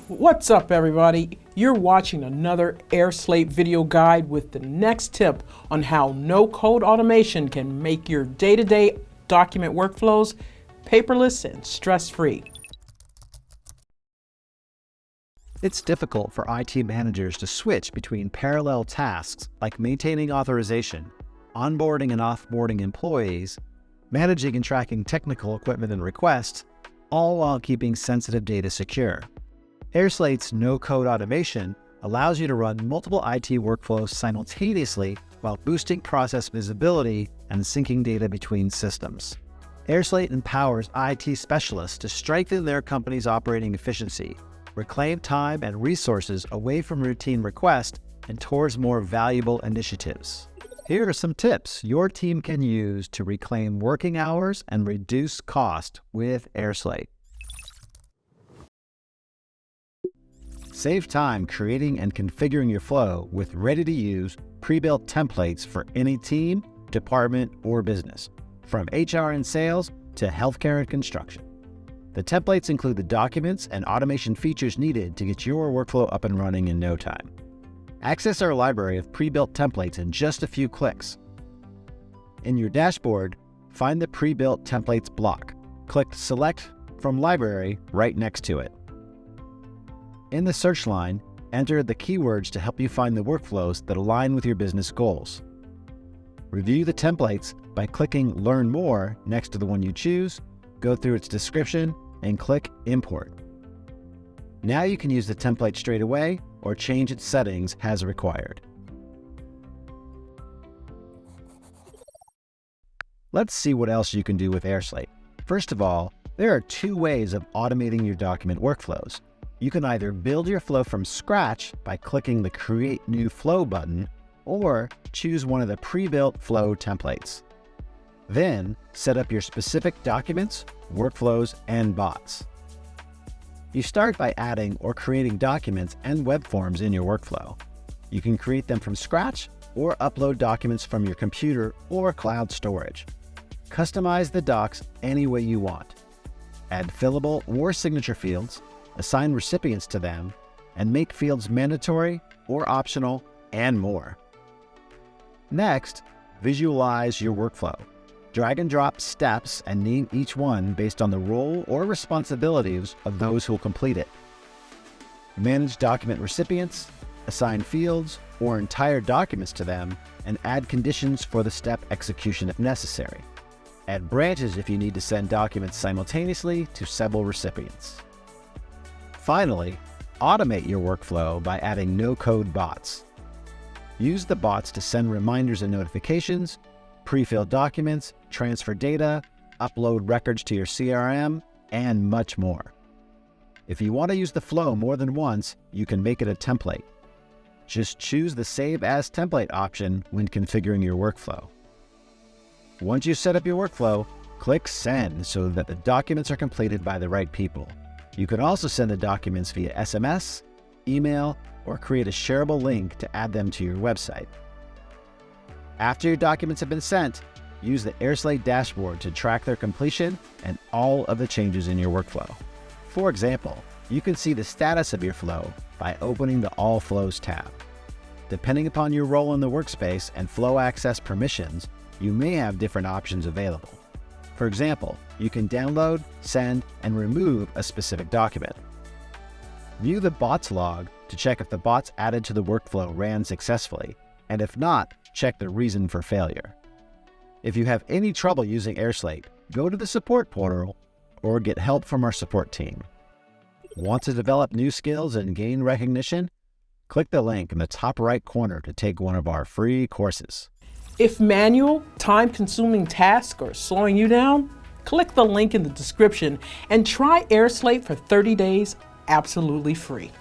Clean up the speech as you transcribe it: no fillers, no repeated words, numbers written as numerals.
What's up, everybody? You're watching another airSlate video guide with the next tip on how no-code automation can make your day-to-day document workflows paperless and stress-free. It's difficult for IT managers to switch between parallel tasks like maintaining authorization, onboarding and offboarding employees, managing and tracking technical equipment and requests, all while keeping sensitive data secure. airSlate's no-code automation allows you to run multiple IT workflows simultaneously while boosting process visibility and syncing data between systems. airSlate empowers IT specialists to strengthen their company's operating efficiency, reclaim time and resources away from routine requests and towards more valuable initiatives. Here are some tips your team can use to reclaim working hours and reduce cost with airSlate. Save time creating and configuring your flow with ready-to-use, pre-built templates for any team, department, or business, from HR and sales to healthcare and construction. The templates include the documents and automation features needed to get your workflow up and running in no time. Access our library of pre-built templates in just a few clicks. In your dashboard, find the pre-built templates block. Click Select from Library right next to it. In the search line, enter the keywords to help you find the workflows that align with your business goals. Review the templates by clicking Learn More next to the one you choose, go through its description, and click Import. Now you can use the template straight away or change its settings as required. Let's see what else you can do with airSlate. First of all, there are two ways of automating your document workflows. You can either build your flow from scratch by clicking the Create New Flow button, or choose one of the pre-built flow templates. Then, set up your specific documents, workflows, and bots. You start by adding or creating documents and web forms in your workflow. You can create them from scratch or upload documents from your computer or cloud storage. Customize the docs any way you want. Add fillable or signature fields, assign recipients to them, and make fields mandatory or optional, and more. Next, visualize your workflow. Drag and drop steps and name each one based on the role or responsibilities of those who will complete it. Manage document recipients, assign fields or entire documents to them, and add conditions for the step execution if necessary. Add branches if you need to send documents simultaneously to several recipients. Finally, automate your workflow by adding no-code bots. Use the bots to send reminders and notifications, pre-fill documents, transfer data, upload records to your CRM, and much more. If you want to use the flow more than once, you can make it a template. Just choose the Save As Template option when configuring your workflow. Once you set up your workflow, click Send so that the documents are completed by the right people. You can also send the documents via SMS, email, or create a shareable link to add them to your website. After your documents have been sent, use the airSlate dashboard to track their completion and all of the changes in your workflow. For example, you can see the status of your flow by opening the All Flows tab. Depending upon your role in the workspace and flow access permissions, you may have different options available. For example, you can download, send, and remove a specific document. View the bots log to check if the bots added to the workflow ran successfully, and if not, check the reason for failure. If you have any trouble using airSlate, go to the support portal or get help from our support team. Want to develop new skills and gain recognition? Click the link in the top right corner to take one of our free courses. If manual, time-consuming tasks are slowing you down, click the link in the description and try airSlate for 30 days absolutely free.